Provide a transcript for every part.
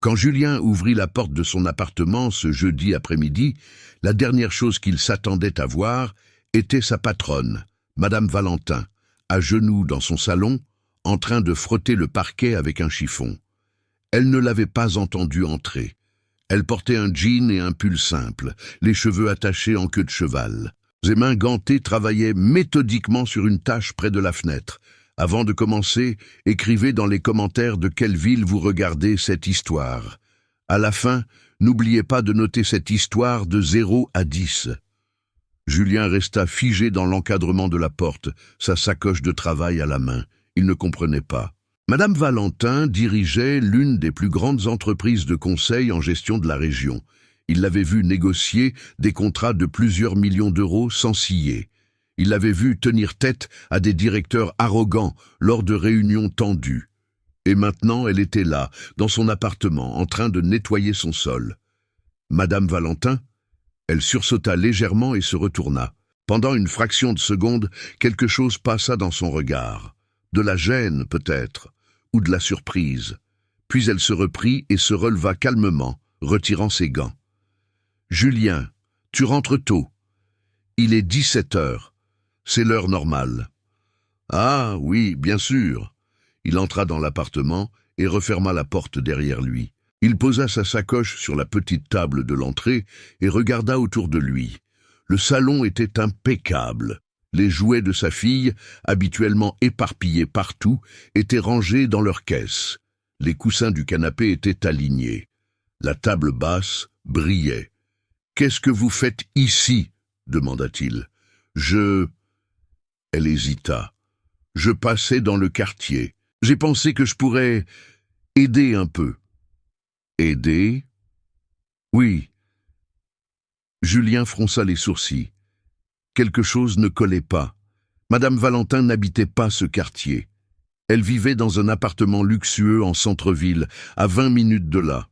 Quand Julien ouvrit la porte de son appartement ce jeudi après-midi, la dernière chose qu'il s'attendait à voir était sa patronne, Madame Valentin, à genoux dans son salon, en train de frotter le parquet avec un chiffon. Elle ne l'avait pas entendu entrer. Elle portait un jean et un pull simple, les cheveux attachés en queue de cheval. Ses mains gantées travaillaient méthodiquement sur une tâche près de la fenêtre. Avant de commencer, écrivez dans les commentaires de quelle ville vous regardez cette histoire. À la fin, n'oubliez pas de noter cette histoire de 0 à 10. Julien resta figé dans l'encadrement de la porte, sa sacoche de travail à la main. Il ne comprenait pas. Madame Valentin dirigeait l'une des plus grandes entreprises de conseil en gestion de la région. Il l'avait vue négocier des contrats de plusieurs millions d'euros sans ciller. Il l'avait vue tenir tête à des directeurs arrogants lors de réunions tendues. Et maintenant, elle était là, dans son appartement, en train de nettoyer son sol. Madame Valentin? Elle sursauta légèrement et se retourna. Pendant une fraction de seconde, quelque chose passa dans son regard. De la gêne, peut-être, ou de la surprise. Puis elle se reprit et se releva calmement, retirant ses gants. « Julien, tu rentres tôt. Il est 17 heures. C'est l'heure normale. »« Ah, oui, bien sûr. » Il entra dans l'appartement et referma la porte derrière lui. Il posa sa sacoche sur la petite table de l'entrée et regarda autour de lui. Le salon était impeccable. Les jouets de sa fille, habituellement éparpillés partout, étaient rangés dans leur caisse. Les coussins du canapé étaient alignés. La table basse brillait. « Qu'est-ce que vous faites ici ?» demanda-t-il. « Elle hésita. « Je passais dans le quartier. J'ai pensé que je pourrais aider un peu. » « Aider ? » ?»« Oui. » Julien fronça les sourcils. Quelque chose ne collait pas. Madame Valentin n'habitait pas ce quartier. Elle vivait dans un appartement luxueux en centre-ville, à 20 minutes de là.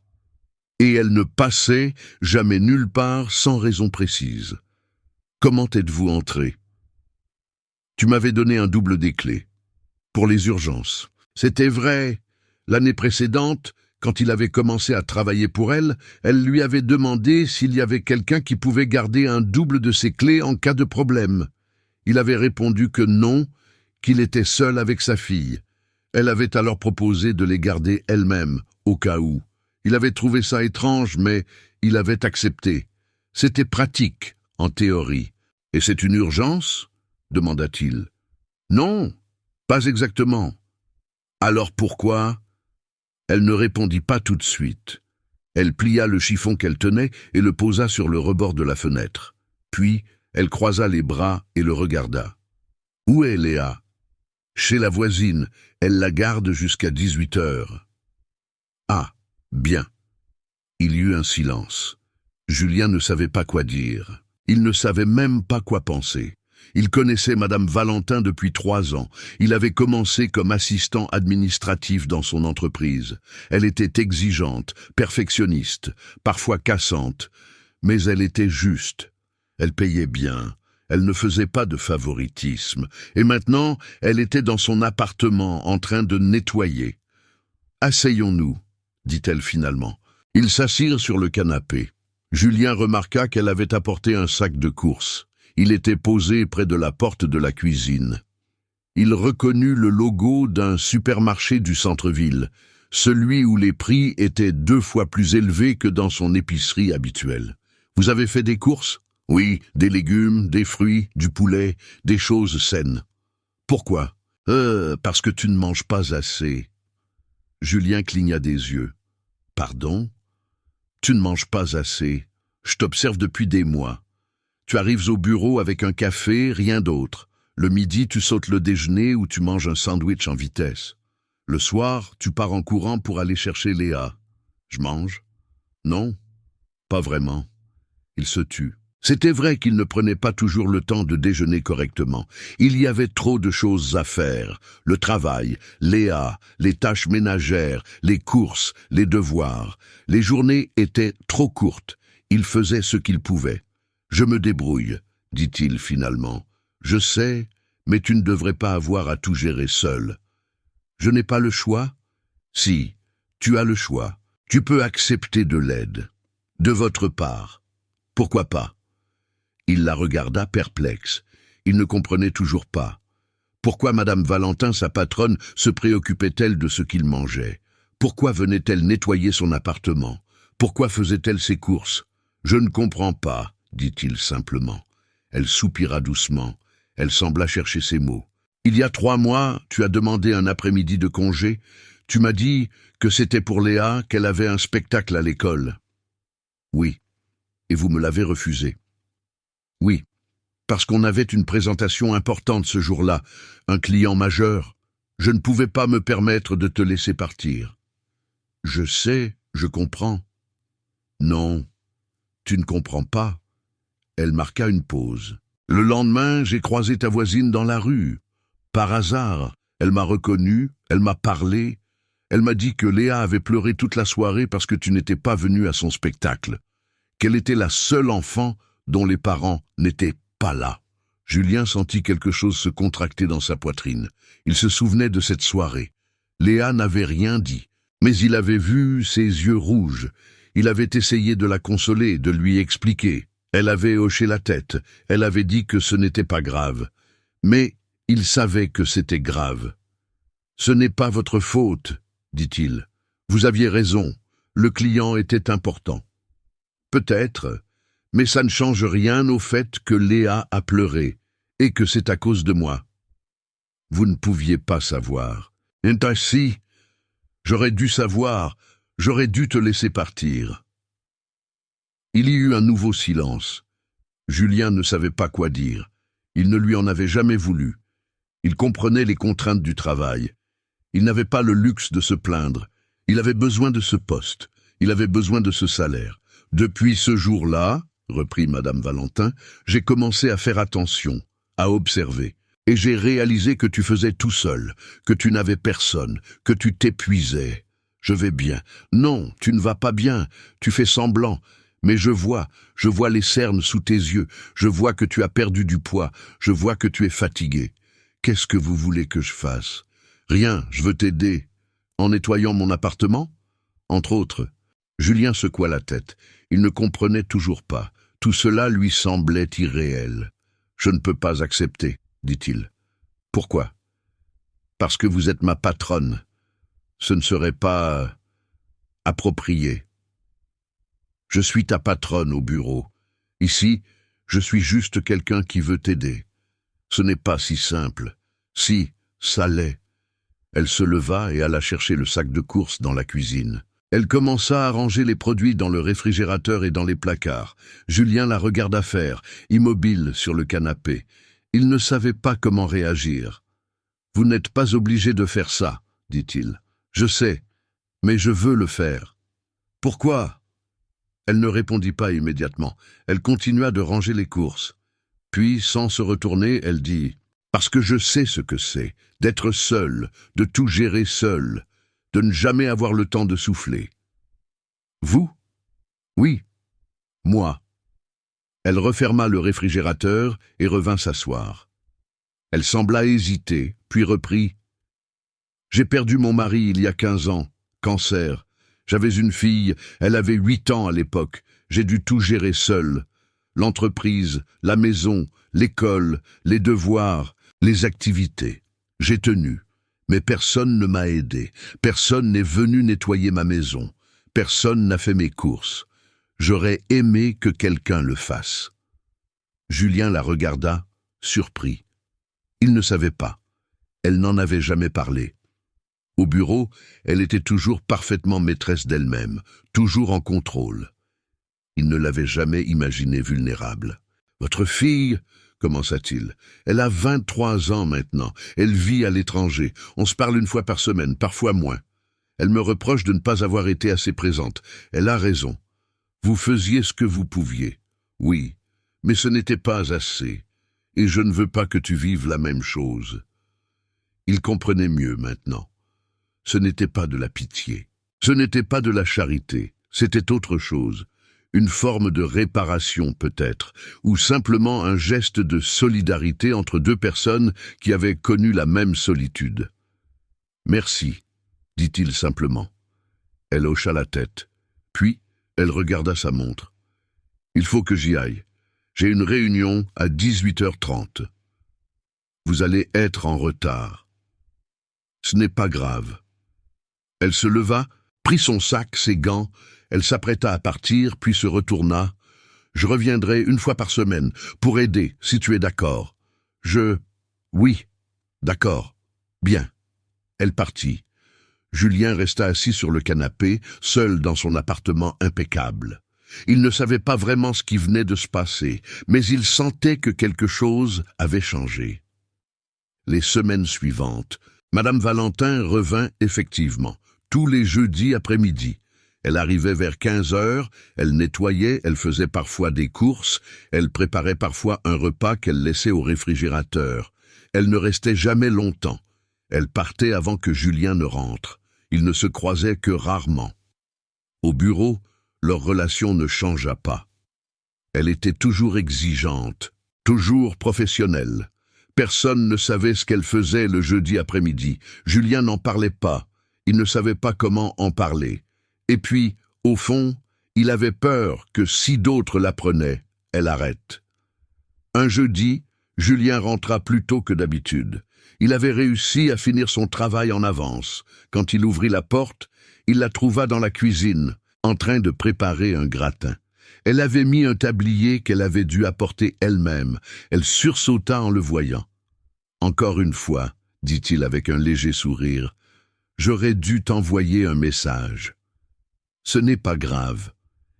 Et elle ne passait jamais nulle part sans raison précise. « Comment êtes-vous entré ?»« Tu m'avais donné un double des clés. Pour les urgences. C'était vrai. L'année précédente, quand il avait commencé à travailler pour elle, elle lui avait demandé s'il y avait quelqu'un qui pouvait garder un double de ses clés en cas de problème. Il avait répondu que non, qu'il était seul avec sa fille. Elle avait alors proposé de les garder elle-même, au cas où. Il avait trouvé ça étrange, mais il avait accepté. C'était pratique, en théorie. « Et c'est une urgence ?» demanda-t-il. « Non, pas exactement. »« Alors pourquoi ?» Elle ne répondit pas tout de suite. Elle plia le chiffon qu'elle tenait et le posa sur le rebord de la fenêtre. Puis, elle croisa les bras et le regarda. « Où est Léa ?»« Chez la voisine. Elle la garde jusqu'à 18 heures. »« Ah, bien. » Il y eut un silence. Julien ne savait pas quoi dire. Il ne savait même pas quoi penser. Il connaissait Madame Valentin depuis 3 ans. Il avait commencé comme assistant administratif dans son entreprise. Elle était exigeante, perfectionniste, parfois cassante, mais elle était juste. Elle payait bien. Elle ne faisait pas de favoritisme. Et maintenant, elle était dans son appartement en train de nettoyer. « Asseyons-nous » dit-elle finalement. Ils s'assirent sur le canapé. Julien remarqua qu'elle avait apporté un sac de courses. Il était posé près de la porte de la cuisine. Il reconnut le logo d'un supermarché du centre-ville, celui où les prix étaient 2 fois plus élevés que dans son épicerie habituelle. « Vous avez fait des courses ?»« Oui, des légumes, des fruits, du poulet, des choses saines. »« Pourquoi ?»« Parce que tu ne manges pas assez. » Julien cligna des yeux. « Pardon ? Tu ne manges pas assez. Je t'observe depuis des mois. Tu arrives au bureau avec un café, rien d'autre. Le midi, tu sautes le déjeuner ou tu manges un sandwich en vitesse. Le soir, tu pars en courant pour aller chercher Léa. Je mange ? Non, pas vraiment. Il se tut. C'était vrai qu'il ne prenait pas toujours le temps de déjeuner correctement. Il y avait trop de choses à faire. Le travail, Léa, les tâches ménagères, les courses, les devoirs. Les journées étaient trop courtes. Il faisait ce qu'il pouvait. « Je me débrouille », dit-il finalement. « Je sais, mais tu ne devrais pas avoir à tout gérer seul. »« Je n'ai pas le choix ?»« Si, tu as le choix. Tu peux accepter de l'aide. De votre part. Pourquoi pas? Il la regarda perplexe. Il ne comprenait toujours pas. Pourquoi Madame Valentin, sa patronne, se préoccupait-elle de ce qu'il mangeait? Pourquoi venait-elle nettoyer son appartement? Pourquoi faisait-elle ses courses? Je ne comprends pas, dit-il simplement. Elle soupira doucement. Elle sembla chercher ses mots. Il y a 3 mois, tu as demandé un après-midi de congé. Tu m'as dit que c'était pour Léa, qu'elle avait un spectacle à l'école. Oui. Et vous me l'avez refusé. Oui. Parce qu'on avait une présentation importante ce jour-là, un client majeur. Je ne pouvais pas me permettre de te laisser partir. Je sais, je comprends. Non, tu ne comprends pas. Elle marqua une pause. Le lendemain, j'ai croisé ta voisine dans la rue. Par hasard, elle m'a reconnu, elle m'a parlé. Elle m'a dit que Léa avait pleuré toute la soirée parce que tu n'étais pas venu à son spectacle. Qu'elle était la seule enfant dont les parents n'étaient pas là. Julien sentit quelque chose se contracter dans sa poitrine. Il se souvenait de cette soirée. Léa n'avait rien dit, mais il avait vu ses yeux rouges. Il avait essayé de la consoler, de lui expliquer. Elle avait hoché la tête, elle avait dit que ce n'était pas grave. Mais il savait que c'était grave. « Ce n'est pas votre faute, » dit-il. « Vous aviez raison, le client était important. » Peut-être, mais ça ne change rien au fait que Léa a pleuré, et que c'est à cause de moi. Vous ne pouviez pas savoir. Et ainsi, j'aurais dû savoir, j'aurais dû te laisser partir. Il y eut un nouveau silence. Julien ne savait pas quoi dire. Il ne lui en avait jamais voulu. Il comprenait les contraintes du travail. Il n'avait pas le luxe de se plaindre. Il avait besoin de ce poste. Il avait besoin de ce salaire. Depuis ce jour-là, reprit Madame Valentin, j'ai commencé à faire attention, à observer. Et j'ai réalisé que tu faisais tout seul, que tu n'avais personne, que tu t'épuisais. Je vais bien. Non, tu ne vas pas bien. Tu fais semblant. Mais je vois les cernes sous tes yeux. Je vois que tu as perdu du poids. Je vois que tu es fatigué. Qu'est-ce que vous voulez que je fasse? Rien, je veux t'aider. En nettoyant mon appartement? Entre autres. Julien secoua la tête. Il ne comprenait toujours pas. Tout cela lui semblait irréel. Je ne peux pas accepter, dit-il. Pourquoi? Parce que vous êtes ma patronne. Ce ne serait pas approprié. Je suis ta patronne au bureau. Ici, je suis juste quelqu'un qui veut t'aider. Ce n'est pas si simple. Si, ça l'est. Elle se leva et alla chercher le sac de courses dans la cuisine. Elle commença à ranger les produits dans le réfrigérateur et dans les placards. Julien la regarda faire, immobile sur le canapé. Il ne savait pas comment réagir. « Vous n'êtes pas obligé de faire ça, » dit-il. « Je sais, mais je veux le faire. »« Pourquoi ?» Elle ne répondit pas immédiatement. Elle continua de ranger les courses. Puis, sans se retourner, elle dit « Parce que je sais ce que c'est, d'être seule, de tout gérer seule, de ne jamais avoir le temps de souffler. »« Vous ? » ?»« Oui, moi. » Elle referma le réfrigérateur et revint s'asseoir. Elle sembla hésiter, puis reprit « J'ai perdu mon mari il y a 15 ans, cancer. J'avais une fille, elle avait 8 ans à l'époque. J'ai dû tout gérer seule. L'entreprise, la maison, l'école, les devoirs, les activités. J'ai tenu, mais personne ne m'a aidé. Personne n'est venu nettoyer ma maison. Personne n'a fait mes courses. J'aurais aimé que quelqu'un le fasse. » Julien la regarda, surpris. Il ne savait pas. Elle n'en avait jamais parlé. Au bureau, elle était toujours parfaitement maîtresse d'elle-même, toujours en contrôle. Il ne l'avait jamais imaginée vulnérable. « Votre fille, » commença-t-il, « elle a 23 ans maintenant. Elle vit à l'étranger. On se parle une fois par semaine, parfois moins. Elle me reproche de ne pas avoir été assez présente. Elle a raison. Vous faisiez ce que vous pouviez. Oui, mais ce n'était pas assez. Et je ne veux pas que tu vives la même chose. » Il comprenait mieux maintenant. Ce n'était pas de la pitié. Ce n'était pas de la charité. C'était autre chose. Une forme de réparation peut-être, ou simplement un geste de solidarité entre deux personnes qui avaient connu la même solitude. « Merci », dit-il simplement. Elle hocha la tête. Puis, elle regarda sa montre. « Il faut que j'y aille. J'ai une réunion à 18h30. Vous allez être en retard. » Ce n'est pas grave. Elle se leva, prit son sac, ses gants, elle s'apprêta à partir, puis se retourna. « Je reviendrai une fois par semaine, pour aider, si tu es d'accord. Oui, d'accord. Bien. » Elle partit. Julien resta assis sur le canapé, seul dans son appartement impeccable. Il ne savait pas vraiment ce qui venait de se passer, mais il sentait que quelque chose avait changé. Les semaines suivantes, Madame Valentin revint effectivement, tous les jeudis après-midi. Elle arrivait vers 15 heures, elle nettoyait, elle faisait parfois des courses, elle préparait parfois un repas qu'elle laissait au réfrigérateur. Elle ne restait jamais longtemps. Elle partait avant que Julien ne rentre. Ils ne se croisaient que rarement. Au bureau, leur relation ne changea pas. Elle était toujours exigeante, toujours professionnelle. Personne ne savait ce qu'elle faisait le jeudi après-midi. Julien n'en parlait pas. Il ne savait pas comment en parler. Et puis, au fond, il avait peur que si d'autres l'apprenaient, elle arrête. Un jeudi, Julien rentra plus tôt que d'habitude. Il avait réussi à finir son travail en avance. Quand il ouvrit la porte, il la trouva dans la cuisine, en train de préparer un gratin. Elle avait mis un tablier qu'elle avait dû apporter elle-même. Elle sursauta en le voyant. « Encore une fois, » dit-il avec un léger sourire, « j'aurais dû t'envoyer un message. » Ce n'est pas grave.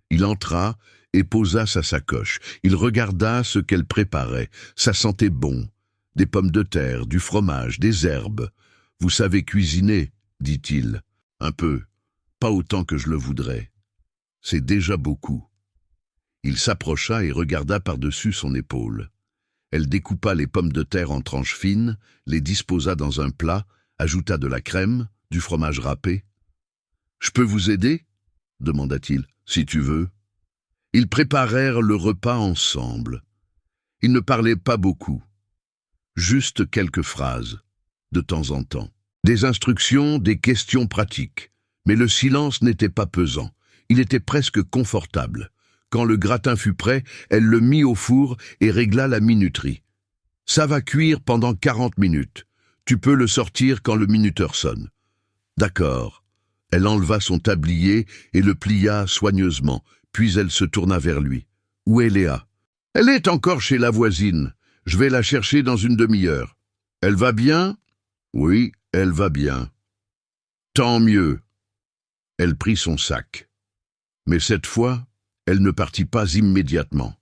Il entra et posa sa sacoche. Il regarda ce qu'elle préparait. Ça sentait bon. Des pommes de terre, du fromage, des herbes. « Vous savez cuisiner, » dit-il. « Un peu. Pas autant que je le voudrais. C'est déjà beaucoup. » Il s'approcha et regarda par-dessus son épaule. Elle découpa les pommes de terre en tranches fines, les disposa dans un plat, ajouta de la crème, du fromage râpé. « Je peux vous aider ?» demanda-t-il. « Si tu veux. » Ils préparèrent le repas ensemble. Ils ne parlaient pas beaucoup. Juste quelques phrases, de temps en temps. Des instructions, des questions pratiques. Mais le silence n'était pas pesant. Il était presque confortable. Quand le gratin fut prêt, elle le mit au four et régla la minuterie. « Ça va cuire pendant 40 minutes. Tu peux le sortir quand le minuteur sonne. »« D'accord. » Elle enleva son tablier et le plia soigneusement, puis elle se tourna vers lui. « Où est Léa ?»« Elle est encore chez la voisine. Je vais la chercher dans une demi-heure. »« Elle va bien ?»« Oui, elle va bien. »« Tant mieux. » Elle prit son sac. Mais cette fois, elle ne partit pas immédiatement.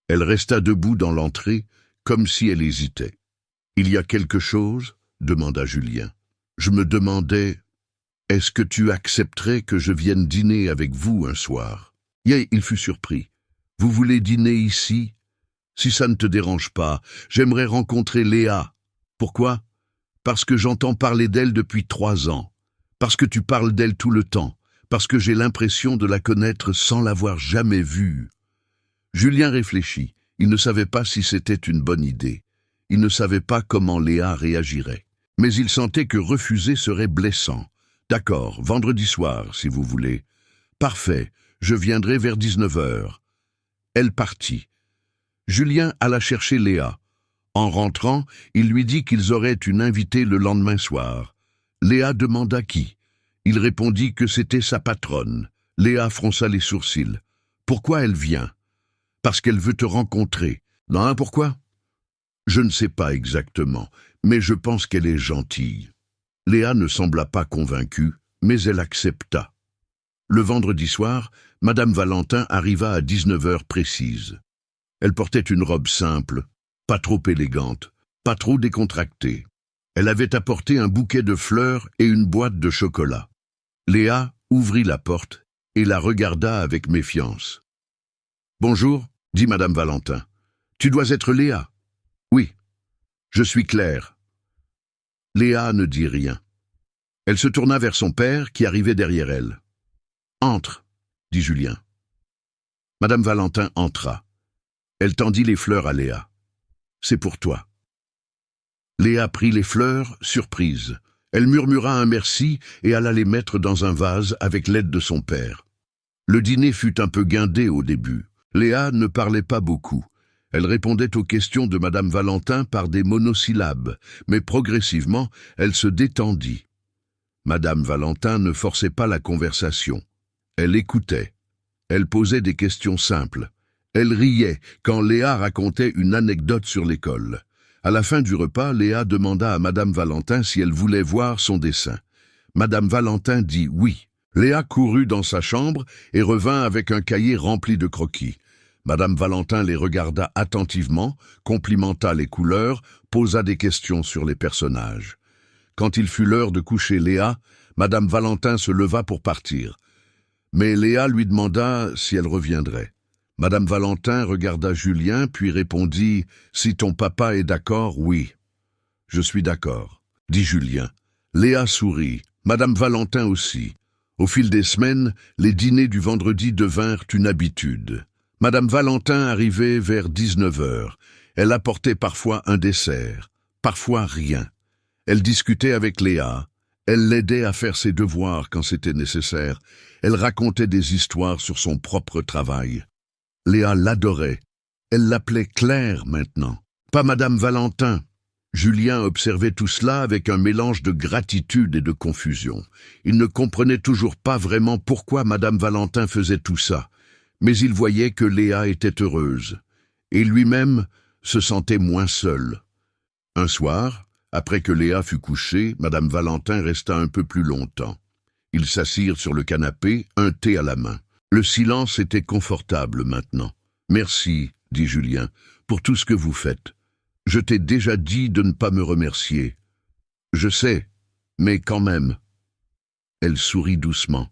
Elle resta debout dans l'entrée, comme si elle hésitait. « Il y a quelque chose ?» demanda Julien. « Je me demandais, est-ce que tu accepterais que je vienne dîner avec vous un soir ?» Il fut surpris. « Vous voulez dîner ici ? Si ça ne te dérange pas, j'aimerais rencontrer Léa. Pourquoi ? Parce que j'entends parler d'elle depuis 3 ans. Parce que tu parles d'elle tout le temps. Parce que j'ai l'impression de la connaître sans l'avoir jamais vue. » Julien réfléchit. Il ne savait pas si c'était une bonne idée. Il ne savait pas comment Léa réagirait. Mais il sentait que refuser serait blessant. « D'accord, vendredi soir, si vous voulez. »« Parfait, je viendrai vers 19h. » Elle partit. Julien alla chercher Léa. En rentrant, il lui dit qu'ils auraient une invitée le lendemain soir. Léa demanda qui. Il répondit que c'était sa patronne. Léa fronça les sourcils. « Pourquoi elle vient ? » ?»« Parce qu'elle veut te rencontrer. »« Non, pourquoi ? » ?»« Je ne sais pas exactement, mais je pense qu'elle est gentille. » Léa ne sembla pas convaincue, mais elle accepta. Le vendredi soir, Madame Valentin arriva à 19h précise. Elle portait une robe simple, pas trop élégante, pas trop décontractée. Elle avait apporté un bouquet de fleurs et une boîte de chocolat. Léa ouvrit la porte et la regarda avec méfiance. « Bonjour, » dit Madame Valentin. « Tu dois être Léa. »« Oui, je suis Claire. » Léa ne dit rien. Elle se tourna vers son père qui arrivait derrière elle. « Entre, » dit Julien. Madame Valentin entra. Elle tendit les fleurs à Léa. « C'est pour toi. » Léa prit les fleurs, surprise. Elle murmura un merci et alla les mettre dans un vase avec l'aide de son père. Le dîner fut un peu guindé au début. Léa ne parlait pas beaucoup. Elle répondait aux questions de Madame Valentin par des monosyllabes, mais progressivement, elle se détendit. Madame Valentin ne forçait pas la conversation. Elle écoutait. Elle posait des questions simples. Elle riait quand Léa racontait une anecdote sur l'école. À la fin du repas, Léa demanda à Madame Valentin si elle voulait voir son dessin. Madame Valentin dit oui. Léa courut dans sa chambre et revint avec un cahier rempli de croquis. Madame Valentin les regarda attentivement, complimenta les couleurs, posa des questions sur les personnages. Quand il fut l'heure de coucher Léa, Madame Valentin se leva pour partir. Mais Léa lui demanda si elle reviendrait. Madame Valentin regarda Julien, puis répondit « Si ton papa est d'accord, oui. »« Je suis d'accord, » dit Julien. Léa sourit, Madame Valentin aussi. Au fil des semaines, les dîners du vendredi devinrent une habitude. Madame Valentin arrivait vers 19 heures. Elle apportait parfois un dessert, parfois rien. Elle discutait avec Léa. Elle l'aidait à faire ses devoirs quand c'était nécessaire. Elle racontait des histoires sur son propre travail. Léa l'adorait. Elle l'appelait Claire maintenant, pas Madame Valentin. Julien observait tout cela avec un mélange de gratitude et de confusion. Il ne comprenait toujours pas vraiment pourquoi Madame Valentin faisait tout ça, mais il voyait que Léa était heureuse, et lui-même se sentait moins seul. Un soir, après que Léa fut couchée, Madame Valentin resta un peu plus longtemps. Ils s'assirent sur le canapé, un thé à la main. Le silence était confortable maintenant. « Merci, » dit Julien, « pour tout ce que vous faites. Je t'ai déjà dit de ne pas me remercier. Je sais, mais quand même. » Elle sourit doucement.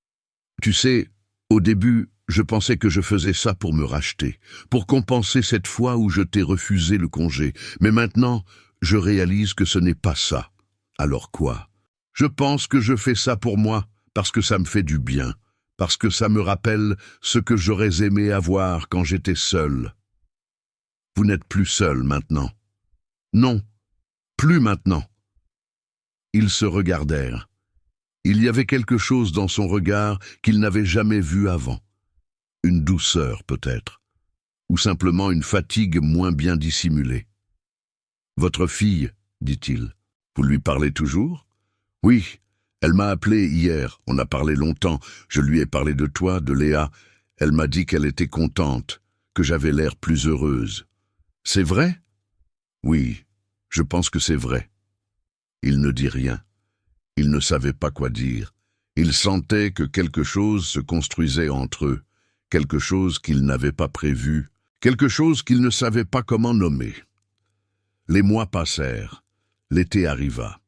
« Tu sais, au début, je pensais que je faisais ça pour me racheter, pour compenser cette fois où je t'ai refusé le congé. Mais maintenant, je réalise que ce n'est pas ça. Alors quoi? Je pense que je fais ça pour moi, parce que ça me fait du bien. Parce que ça me rappelle ce que j'aurais aimé avoir quand j'étais seul. Vous n'êtes plus seul maintenant. Non, plus maintenant. » Ils se regardèrent. Il y avait quelque chose dans son regard qu'ils n'avaient jamais vu avant. Une douceur peut-être, ou simplement une fatigue moins bien dissimulée. « Votre fille, dit-il, vous lui parlez toujours? »« Oui. Elle m'a appelé hier, on a parlé longtemps, je lui ai parlé de toi, de Léa. Elle m'a dit qu'elle était contente, que j'avais l'air plus heureuse. C'est vrai? Oui, je pense que c'est vrai. » Il ne dit rien. Il ne savait pas quoi dire. Il sentait que quelque chose se construisait entre eux, quelque chose qu'il n'avait pas prévu, quelque chose qu'il ne savait pas comment nommer. Les mois passèrent. L'été arriva.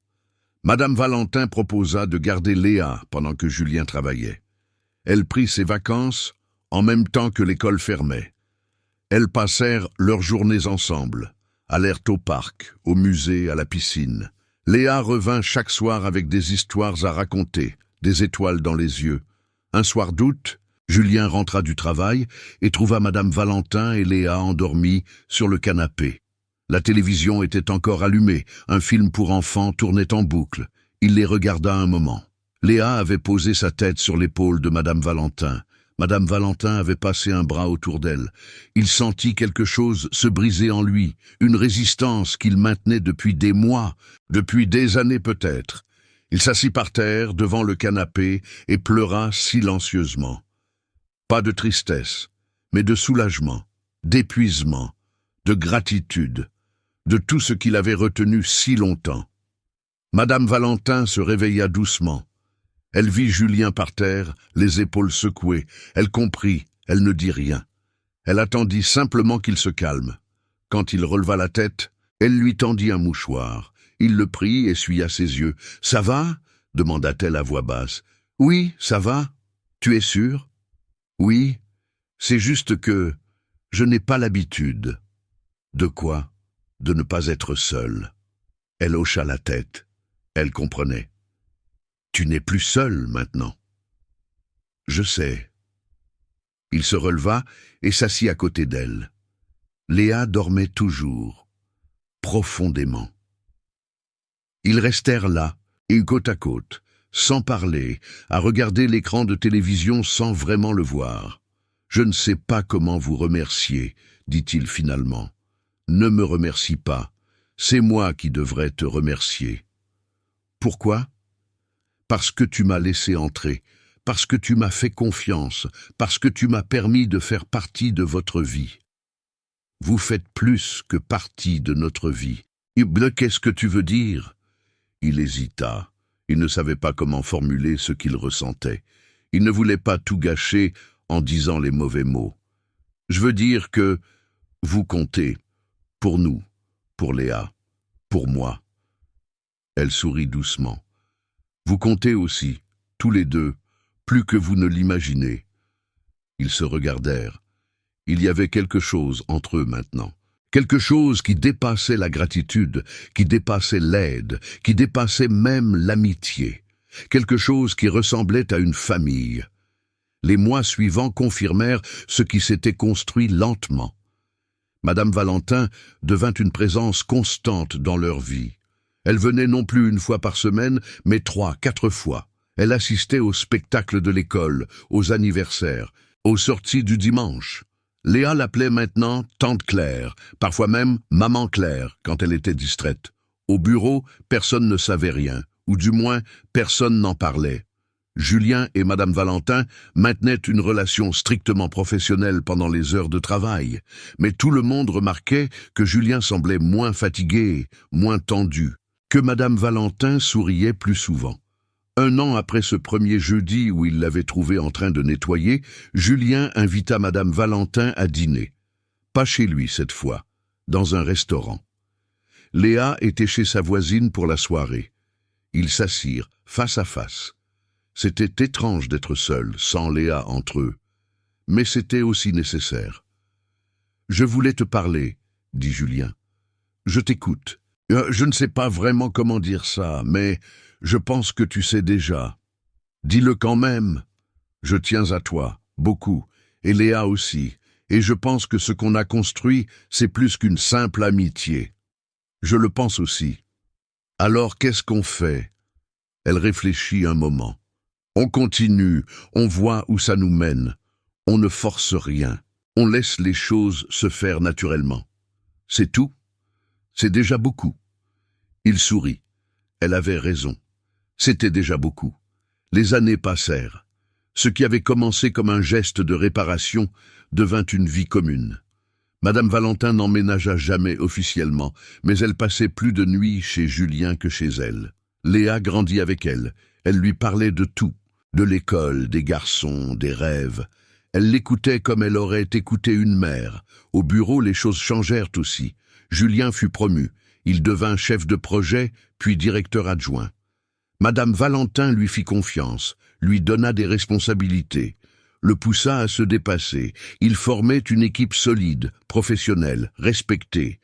Madame Valentin proposa de garder Léa pendant que Julien travaillait. Elle prit ses vacances en même temps que l'école fermait. Elles passèrent leurs journées ensemble, allèrent au parc, au musée, à la piscine. Léa revint chaque soir avec des histoires à raconter, des étoiles dans les yeux. Un soir d'août, Julien rentra du travail et trouva Madame Valentin et Léa endormies sur le canapé. La télévision était encore allumée, un film pour enfants tournait en boucle. Il les regarda un moment. Léa avait posé sa tête sur l'épaule de Madame Valentin. Madame Valentin avait passé un bras autour d'elle. Il sentit quelque chose se briser en lui, une résistance qu'il maintenait depuis des mois, depuis des années peut-être. Il s'assit par terre devant le canapé et pleura silencieusement. Pas de tristesse, mais de soulagement, d'épuisement, de gratitude, de tout ce qu'il avait retenu si longtemps. Madame Valentin se réveilla doucement. Elle vit Julien par terre, les épaules secouées. Elle comprit, elle ne dit rien. Elle attendit simplement qu'il se calme. Quand il releva la tête, elle lui tendit un mouchoir. Il le prit, essuya ses yeux. « Ça va ?» demanda-t-elle à voix basse. « Oui, ça va. Tu es sûr ?»« Oui, c'est juste que je n'ai pas l'habitude. » « De quoi ? De ne pas être seule. » Elle hocha la tête. Elle comprenait. « Tu n'es plus seule maintenant. »« Je sais. » Il se releva et s'assit à côté d'elle. Léa dormait toujours, profondément. Ils restèrent là, et côte à côte, sans parler, à regarder l'écran de télévision sans vraiment le voir. « Je ne sais pas comment vous remercier, dit-il finalement. Ne me remercie pas, c'est moi qui devrais te remercier. Pourquoi? Parce que tu m'as laissé entrer, parce que tu m'as fait confiance, parce que tu m'as permis de faire partie de votre vie. Vous faites plus que partie de notre vie. Qu'est-ce que tu veux dire? Il hésita. Il ne savait pas comment formuler ce qu'il ressentait. Il ne voulait pas tout gâcher en disant les mauvais mots. Je veux dire que vous comptez, pour nous, pour Léa, pour moi. Elle sourit doucement. Vous comptez aussi, tous les deux, plus que vous ne l'imaginez. Ils se regardèrent. Il y avait quelque chose entre eux maintenant. Quelque chose qui dépassait la gratitude, qui dépassait l'aide, qui dépassait même l'amitié. Quelque chose qui ressemblait à une famille. Les mois suivants confirmèrent ce qui s'était construit lentement. Madame Valentin devint une présence constante dans leur vie. Elle venait non plus une fois par semaine, mais 3, 4 fois. Elle assistait aux spectacles de l'école, aux anniversaires, aux sorties du dimanche. Léa l'appelait maintenant Tante Claire, parfois même Maman Claire quand elle était distraite. Au bureau, personne ne savait rien, ou du moins personne n'en parlait. Julien et Madame Valentin maintenaient une relation strictement professionnelle pendant les heures de travail, mais tout le monde remarquait que Julien semblait moins fatigué, moins tendu, que Madame Valentin souriait plus souvent. 1 an après ce premier jeudi où il l'avait trouvé en train de nettoyer, Julien invita Madame Valentin à dîner. Pas chez lui cette fois, dans un restaurant. Léa était chez sa voisine pour la soirée. Ils s'assirent, face à face. C'était étrange d'être seuls, sans Léa entre eux. Mais c'était aussi nécessaire. « Je voulais te parler, » dit Julien. « Je t'écoute. Je ne sais pas vraiment comment dire ça, mais je pense que tu sais déjà. Dis-le quand même. Je tiens à toi, beaucoup, et Léa aussi, et je pense que ce qu'on a construit, c'est plus qu'une simple amitié. Je le pense aussi. Alors qu'est-ce qu'on fait? » Elle réfléchit un moment. « On continue, on voit où ça nous mène. On ne force rien. On laisse les choses se faire naturellement. C'est tout. C'est déjà beaucoup. » Il sourit. Elle avait raison. C'était déjà beaucoup. Les années passèrent. Ce qui avait commencé comme un geste de réparation devint une vie commune. Madame Valentin n'emménagea jamais officiellement, mais elle passait plus de nuits chez Julien que chez elle. Léa grandit avec elle. Elle lui parlait de tout, de l'école, des garçons, des rêves. Elle l'écoutait comme elle aurait écouté une mère. Au bureau, les choses changèrent aussi. Julien fut promu. Il devint chef de projet, puis directeur adjoint. Madame Valentin lui fit confiance, lui donna des responsabilités, le poussa à se dépasser. Il formait une équipe solide, professionnelle, respectée.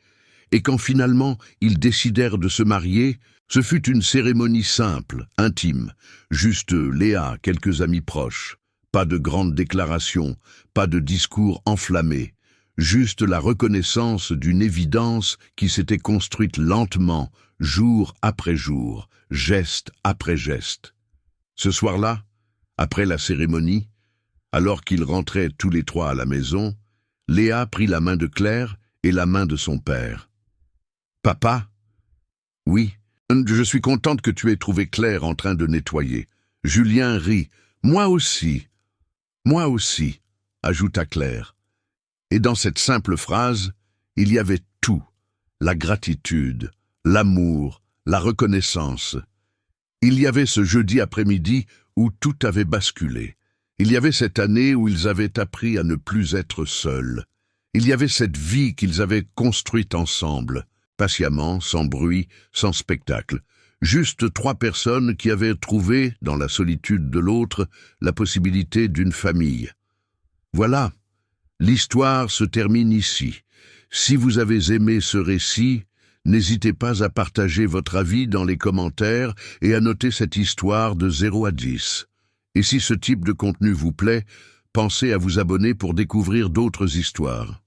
Et quand finalement ils décidèrent de se marier, ce fut une cérémonie simple, intime, juste Léa, quelques amis proches. Pas de grandes déclarations, pas de discours enflammés. Juste la reconnaissance d'une évidence qui s'était construite lentement, jour après jour, geste après geste. Ce soir-là, après la cérémonie, alors qu'ils rentraient tous les 3 à la maison, Léa prit la main de Claire et la main de son père. « Papa ? » ?»« Oui, je suis contente que tu aies trouvé Claire en train de nettoyer. » Julien rit. « Moi aussi. » « Moi aussi, » ajouta Claire. Et dans cette simple phrase, il y avait tout, la gratitude, l'amour, la reconnaissance. Il y avait ce jeudi après-midi où tout avait basculé. Il y avait cette année où ils avaient appris à ne plus être seuls. Il y avait cette vie qu'ils avaient construite ensemble, patiemment, sans bruit, sans spectacle. Juste 3 personnes qui avaient trouvé, dans la solitude de l'autre, la possibilité d'une famille. Voilà. L'histoire se termine ici. Si vous avez aimé ce récit, n'hésitez pas à partager votre avis dans les commentaires et à noter cette histoire de 0 à 10. Et si ce type de contenu vous plaît, pensez à vous abonner pour découvrir d'autres histoires.